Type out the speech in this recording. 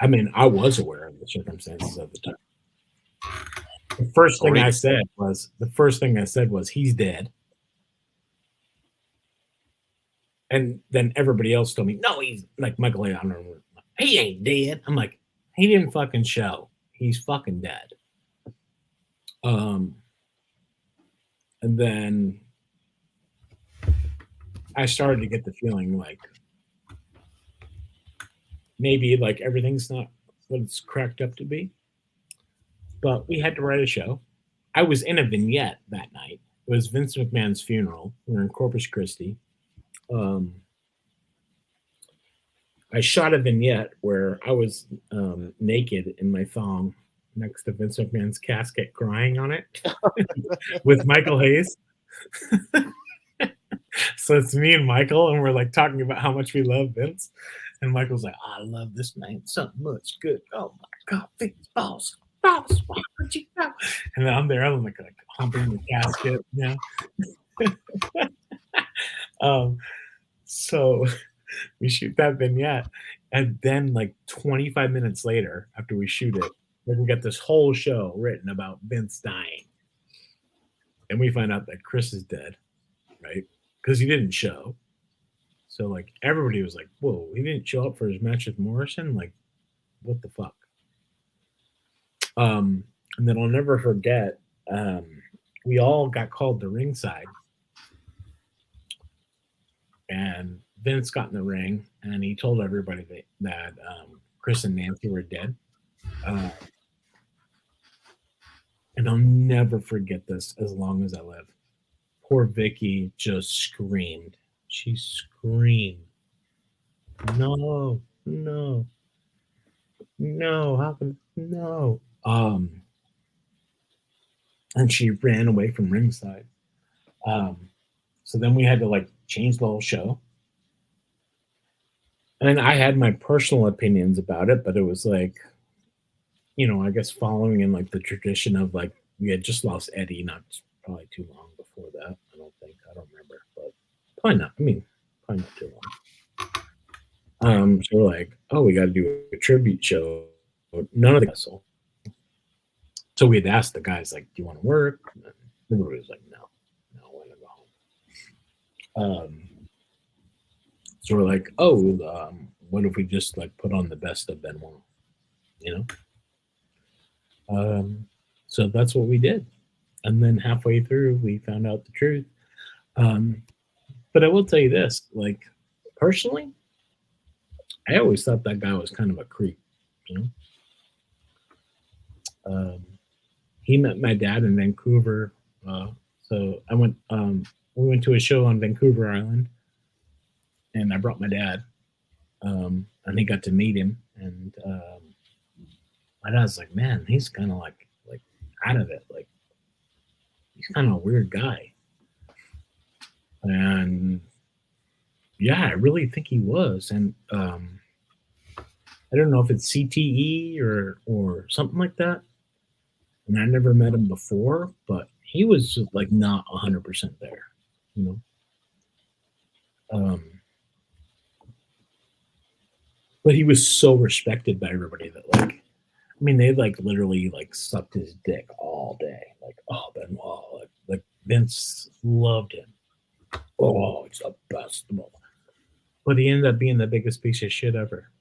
I mean, I was aware of the circumstances at the time. The first thing I said was, "He's dead." And then everybody else told me, "No, he's like Michael A. I don't know, he ain't dead." I'm like, "He didn't fucking show. He's fucking dead." Um, and then I started to get the feeling like maybe like everything's not what it's cracked up to be. But we had to write a show. I was in a vignette that night. It was Vince McMahon's funeral. We were in Corpus Christi. Um, I shot a vignette where I was naked in my thong next to Vince McMahon's casket, crying on it with Michael Hayes. So it's me and Michael, and we're like talking about how much we love Vince. And Michael's like, "I love this man so much. Good. Oh my God, Vince, boss, why would you go?" And then I'm there, I'm like humping the casket, you know. So we shoot that vignette, and then like 25 minutes later, after we shoot it, then we get this whole show written about Vince dying, and we find out that Chris is dead, right? Because he didn't show. So like everybody was like, "Whoa, he didn't show up for his match with Morrison? Like, what the fuck?" And then I'll never forget. We all got called to ringside, and Vince got in the ring, and he told everybody that Chris and Nancy were dead. And I'll never forget this as long as I live. Poor Vicky just screamed. She screamed, "No, no, no, how can no?" And she ran away from ringside. So then we had to like change the whole show. And I had my personal opinions about it, but it was like, I guess following in like the tradition of like we had just lost Eddie not probably too long before that. I don't remember, but probably not. I mean, probably not too long. So we're like, oh, we got to do a tribute show. None of the hustle. So we had asked the guys like, "Do you want to work?" And everybody was like, "No, no, I want to go home." So we're like, "Oh, what if we just like put on the best of Benoit?" You know. So that's what we did. And then halfway through, we found out the truth. But I will tell you this, like, personally, I always thought that guy was kind of a creep, you know? He met my dad in Vancouver. So we went to a show on Vancouver Island, and I brought my dad, and he got to meet him. And my dad's like, "Man, he's kind of like out of it. Like, he's kind of a weird guy." And yeah, I really think he was. And I don't know if it's CTE or something like that. And I never met him before, but he was like not 100% there, you know. But he was so respected by everybody that like, I mean, they like literally like sucked his dick all day. Like, oh, Benoit, like Vince loved him. Oh, it's the best. But he ended up being the biggest piece of shit ever.